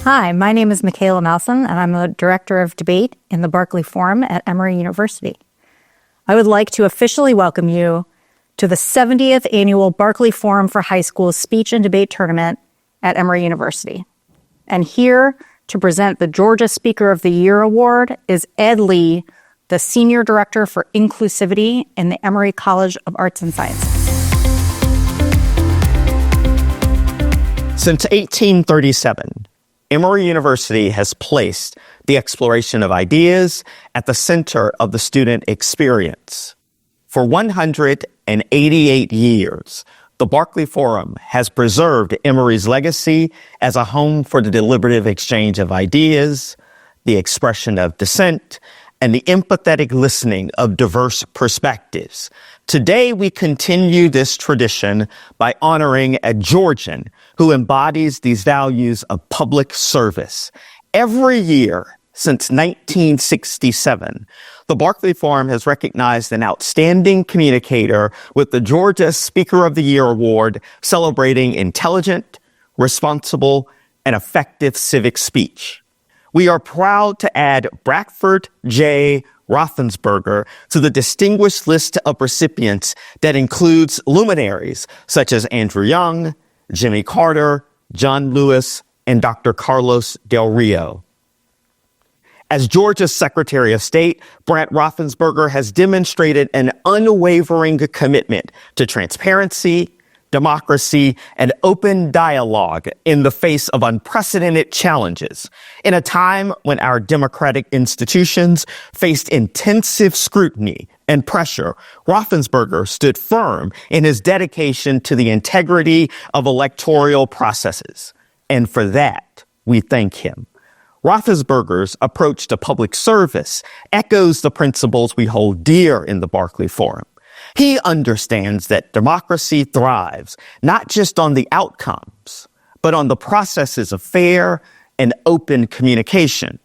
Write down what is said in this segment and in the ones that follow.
Hi, my name is Michaela Malson, and I'm the Director of Debate in the Barkley Forum at Emory University. I would like to officially welcome you to the 70th Annual Barkley Forum for High Schools Speech and Debate Tournament at Emory University. And here to present the Georgia Speaker of the Year Award is Ed Lee, the Senior Director for Inclusivity in the Emory College of Arts and Sciences. Since 1837, Emory University has placed the exploration of ideas at the center of the student experience. For 188 years, the Barkley Forum has preserved Emory's legacy as a home for the deliberative exchange of ideas, the expression of dissent, and the empathetic listening of diverse perspectives. Today, we continue this tradition by honoring a Georgian who embodies these values of public service. Every year since 1967, the Barkley Forum has recognized an outstanding communicator with the Georgia Speaker of the Year Award, celebrating intelligent, responsible, and effective civic speech. We are proud to add Bradford J. Roethlisberger to the distinguished list of recipients that includes luminaries such as Andrew Young, Jimmy Carter, John Lewis, and Dr. Carlos Del Rio. As Georgia's Secretary of State, Brad Roethlisberger has demonstrated an unwavering commitment to transparency, democracy, and open dialogue in the face of unprecedented challenges. In a time when our democratic institutions faced intensive scrutiny and pressure, Roethlisberger stood firm in his dedication to the integrity of electoral processes. And for that, we thank him. Roethlisberger's approach to public service echoes the principles we hold dear in the Barkley Forum. He understands that democracy thrives not just on the outcomes, but on the processes of fair and open communication.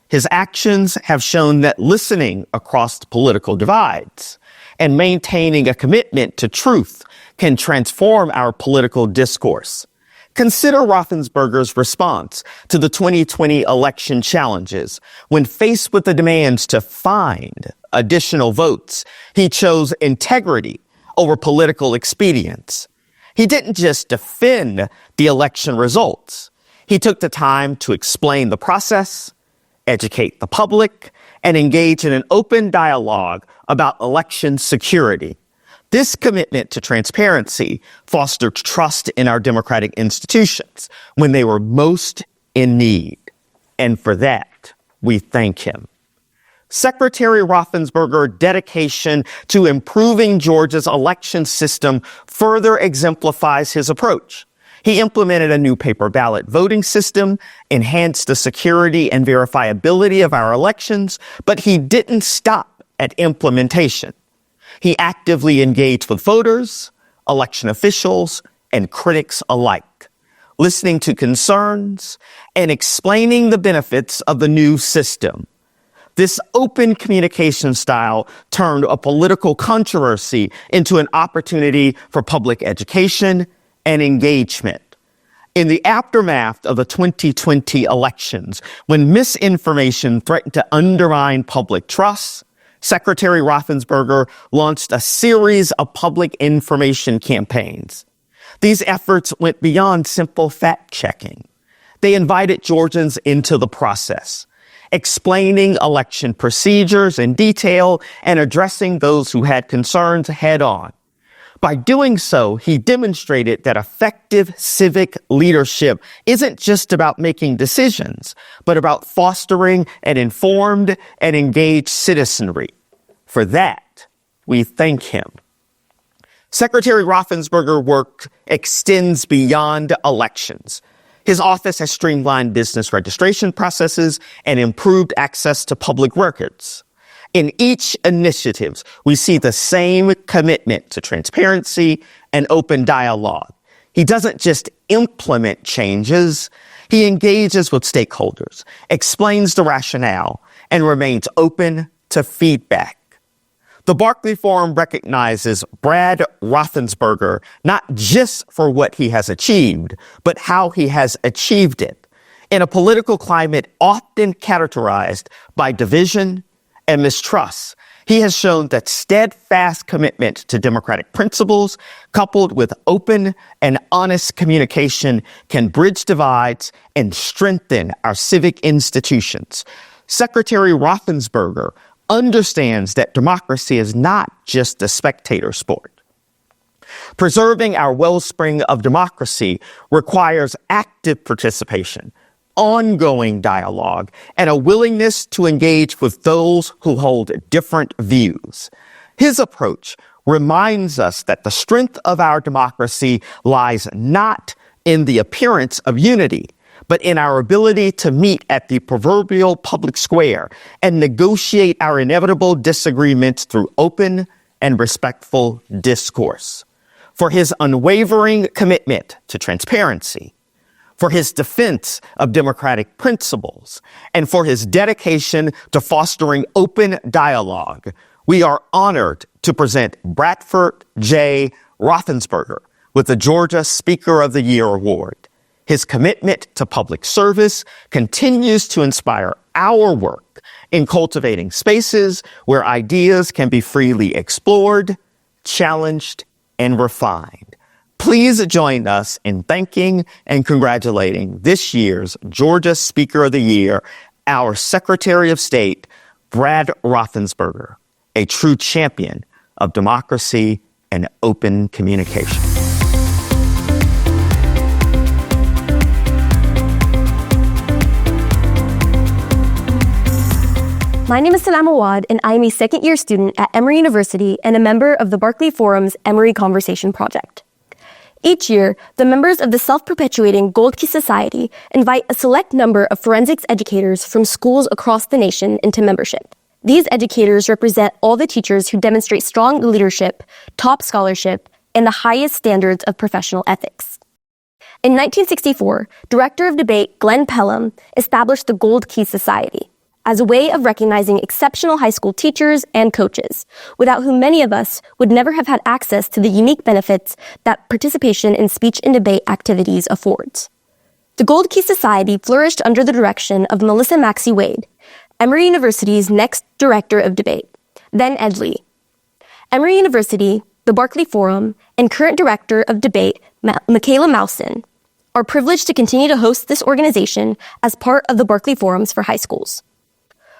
His actions have shown that listening across political divides and maintaining a commitment to truth can transform our political discourse. Consider Roethlisberger's response to the 2020 election challenges. When faced with the demands to find additional votes, he chose integrity over political expedience. He didn't just defend the election results. He took the time to explain the process, educate the public, and engage in an open dialogue about election security. This commitment to transparency fostered trust in our democratic institutions when they were most in need. And for that, we thank him. Secretary Roethlisberger's dedication to improving Georgia's election system further exemplifies his approach. He implemented a new paper ballot voting system, enhanced the security and verifiability of our elections, but he didn't stop at implementation. He actively engaged with voters, election officials, and critics alike, listening to concerns and explaining the benefits of the new system. This open communication style turned a political controversy into an opportunity for public education and engagement. In the aftermath of the 2020 elections, when misinformation threatened to undermine public trust, Secretary Roethlisberger launched a series of public information campaigns. These efforts went beyond simple fact-checking. They invited Georgians into the process, explaining election procedures in detail and addressing those who had concerns head-on. By doing so, he demonstrated that effective civic leadership isn't just about making decisions, but about fostering an informed and engaged citizenry. For that, we thank him. Secretary Roethlisberger's work extends beyond elections. His office has streamlined business registration processes and improved access to public records. In each initiative, we see the same commitment to transparency and open dialogue. He doesn't just implement changes, he engages with stakeholders, explains the rationale, and remains open to feedback. The Barkley Forum recognizes Brad Roethlisberger not just for what he has achieved, but how he has achieved it. In a political climate often characterized by division and mistrust, he has shown that steadfast commitment to democratic principles, coupled with open and honest communication, can bridge divides and strengthen our civic institutions. Secretary Raffensperger understands that democracy is not just a spectator sport. Preserving our wellspring of democracy requires active participation, ongoing dialogue, and a willingness to engage with those who hold different views. His approach reminds us that the strength of our democracy lies not in the appearance of unity, but in our ability to meet at the proverbial public square and negotiate our inevitable disagreements through open and respectful discourse. For his unwavering commitment to transparency, for his defense of democratic principles, and for his dedication to fostering open dialogue, we are honored to present Bradford J. Raffensperger with the Georgia Speaker of the Year Award. His commitment to public service continues to inspire our work in cultivating spaces where ideas can be freely explored, challenged, and refined. Please join us in thanking and congratulating this year's Georgia Speaker of the Year, our Secretary of State, Brad Raffensperger, a true champion of democracy and open communication. My name is Salam Awad, and I am a second-year student at Emory University and a member of the Barkley Forum's Emory Conversation Project. Each year, the members of the self-perpetuating Gold Key Society invite a select number of forensics educators from schools across the nation into membership. These educators represent all the teachers who demonstrate strong leadership, top scholarship, and the highest standards of professional ethics. In 1964, Director of Debate Glenn Pelham established the Gold Key Society as a way of recognizing exceptional high school teachers and coaches, without whom many of us would never have had access to the unique benefits that participation in speech and debate activities affords. The Gold Key Society flourished under the direction of Melissa Maxey Wade, Emory University's next Director of Debate, then Ed Lee. Emory University, the Barkley Forum, and current Director of Debate, Michaela Mousen, are privileged to continue to host this organization as part of the Barkley Forums for high schools.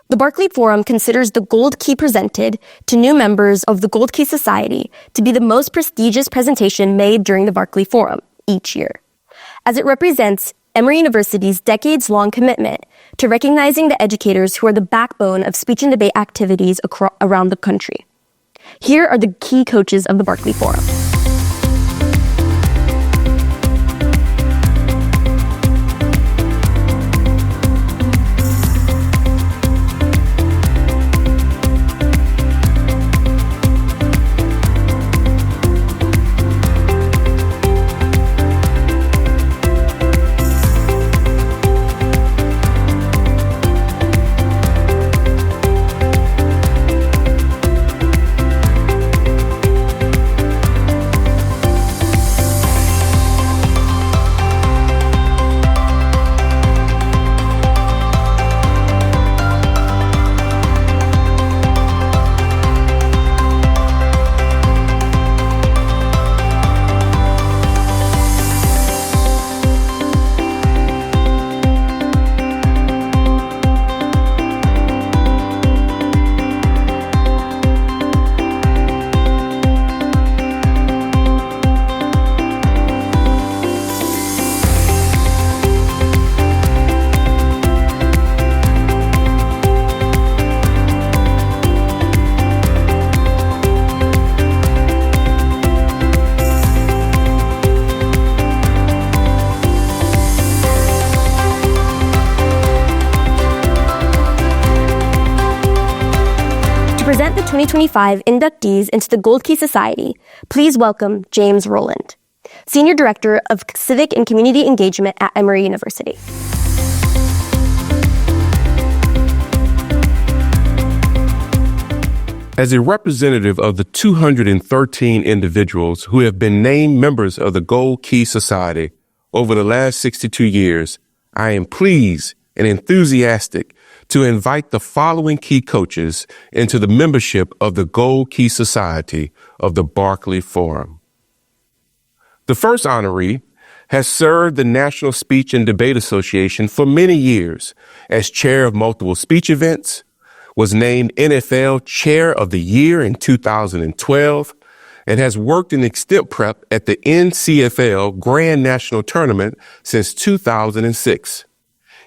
The Barkley Forum considers the Gold Key presented to new members of the Gold Key Society to be the most prestigious presentation made during the Barkley Forum each year, as it represents Emory University's decades-long commitment to recognizing the educators who are the backbone of speech and debate activities around the country. Here are the key coaches of the Barkley Forum. present the 2025 inductees into the Gold Key Society, please welcome James Rowland, Senior Director of Civic and Community Engagement at Emory University. As a representative of the 213 individuals who have been named members of the Gold Key Society over the last 62 years, I am pleased and enthusiastic to invite the following key coaches into the membership of the Gold Key Society of the Barkley Forum. The first honoree has served the National Speech and Debate Association for many years as chair of multiple speech events, was named NFL Chair of the Year in 2012, and has worked in extemp prep at the NCFL Grand National Tournament since 2006.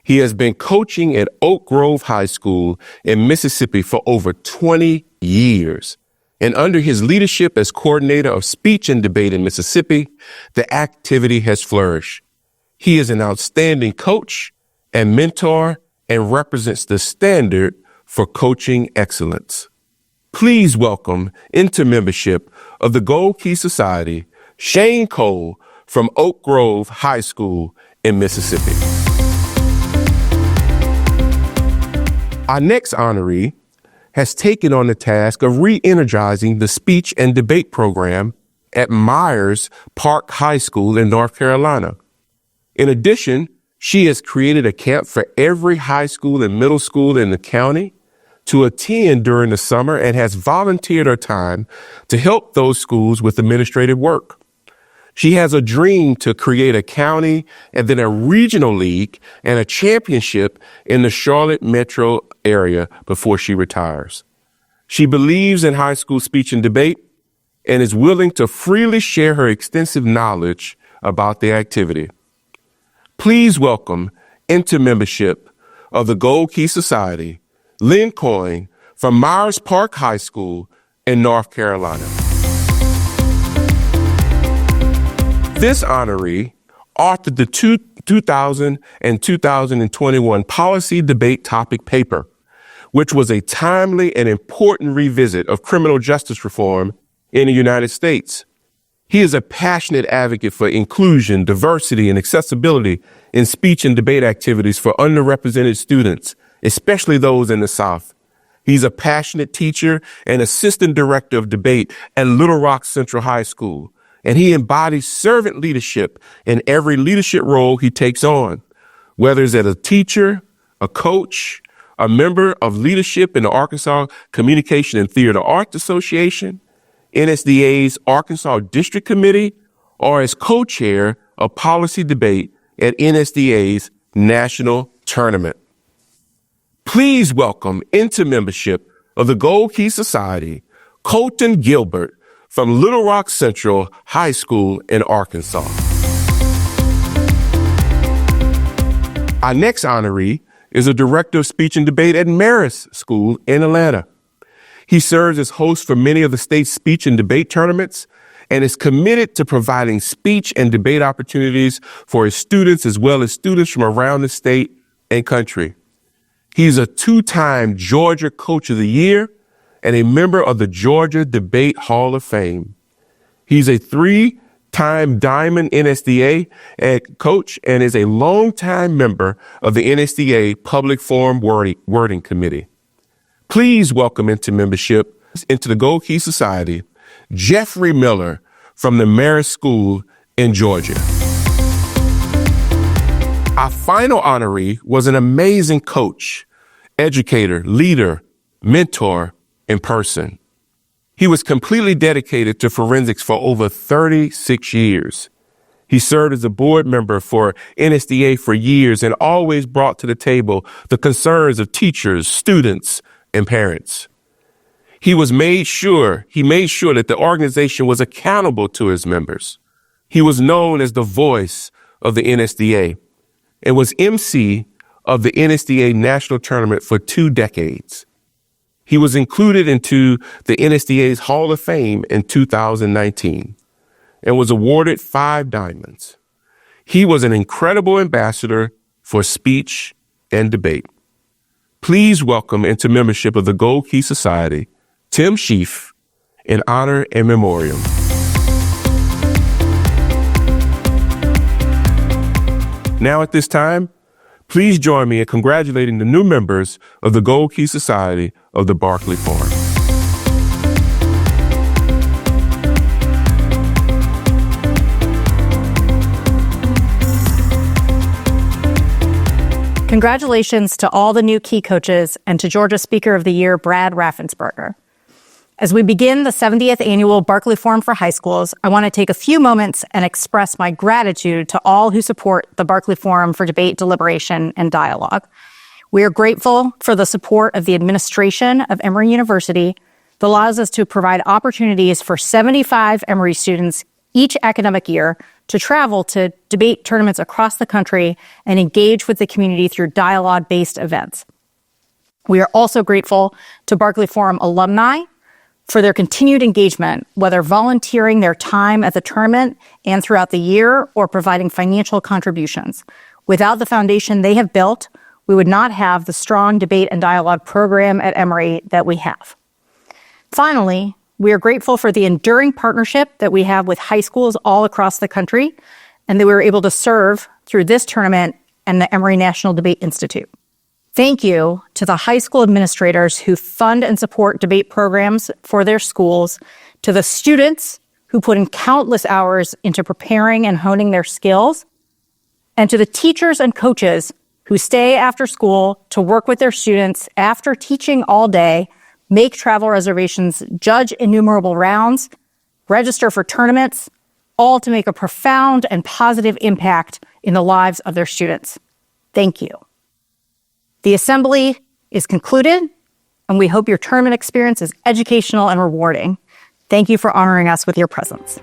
He has been coaching at Oak Grove High School in Mississippi for over 20 years. And under his leadership as coordinator of speech and debate in Mississippi, the activity has flourished. He is an outstanding coach and mentor and represents the standard for coaching excellence. Please welcome into membership of the Gold Key Society, Shane Cole from Oak Grove High School in Mississippi. Our next honoree has taken on the task of re-energizing the speech and debate program at Myers Park High School in North Carolina. In addition, she has created a camp for every high school and middle school in the county to attend during the summer and has volunteered her time to help those schools with administrative work. She has a dream to create a county and then a regional league and a championship in the Charlotte metro area before she retires. She believes in high school speech and debate and is willing to freely share her extensive knowledge about the activity. Please welcome into membership of the Gold Key Society, Lynn Coyne from Myers Park High School in North Carolina. This honoree authored the 2000 and 2021 policy debate topic paper, which was a timely and important revisit of criminal justice reform in the United States. He is a passionate advocate for inclusion, diversity, and accessibility in speech and debate activities for underrepresented students, especially those in the South. He's a passionate teacher and assistant director of debate at Little Rock Central High School, and he embodies servant leadership in every leadership role he takes on, whether it's as a teacher, a coach, a member of leadership in the Arkansas Communication and Theater Arts Association, NSDA's Arkansas District Committee, or as co-chair of policy debate at NSDA's National Tournament. Please welcome into membership of the Gold Key Society, Colton Gilbert from Little Rock Central High School in Arkansas. Our next honoree is a director of speech and debate at Marist School in Atlanta. He serves as host for many of the state's speech and debate tournaments and is committed to providing speech and debate opportunities for his students as well as students from around the state and country. He's a two-time Georgia Coach of the Year and a member of the Georgia Debate Hall of Fame. He's a three-time Diamond NSDA coach and is a longtime member of the NSDA Public Forum Wording Committee. Please welcome into membership into the Gold Key Society, Jeffrey Miller from the Marist School in Georgia. Our final honoree was an amazing coach, educator, leader, mentor in person. He was completely dedicated to forensics for over 36 years. He served as a board member for NSDA for years and always brought to the table the concerns of teachers, students, and parents. He made sure that the organization was accountable to his members. He was known as the voice of the NSDA and was MC of the NSDA National Tournament for 2 decades. He was included into the NSDA's Hall of Fame in 2019 and was awarded 5 diamonds. He was an incredible ambassador for speech and debate. Please welcome into membership of the Gold Key Society, Tim Sheaf, in honor and memoriam. Now at this time, please join me in congratulating the new members of the Gold Key Society of the Barkley Forum. Congratulations to all the new key coaches and to Georgia Speaker of the Year, Brad Raffensperger. As we begin the 70th Annual Barkley Forum for High Schools, I want to take a few moments and express my gratitude to all who support the Barkley Forum for Debate, Deliberation, and Dialogue. We are grateful for the support of the administration of Emory University that allows us to provide opportunities for 75 Emory students each academic year to travel to debate tournaments across the country and engage with the community through dialogue-based events. We are also grateful to Barkley Forum alumni for their continued engagement, whether volunteering their time at the tournament and throughout the year or providing financial contributions. Without the foundation they have built, we would not have the strong debate and dialogue program at Emory that we have. Finally, we are grateful for the enduring partnership that we have with high schools all across the country and that we were able to serve through this tournament and the Emory National Debate Institute. Thank you to the high school administrators who fund and support debate programs for their schools, to the students who put in countless hours into preparing and honing their skills, and to the teachers and coaches who stay after school to work with their students after teaching all day, make travel reservations, judge innumerable rounds, register for tournaments, all to make a profound and positive impact in the lives of their students. Thank you. The assembly is concluded, and we hope your tournament experience is educational and rewarding. Thank you for honoring us with your presence.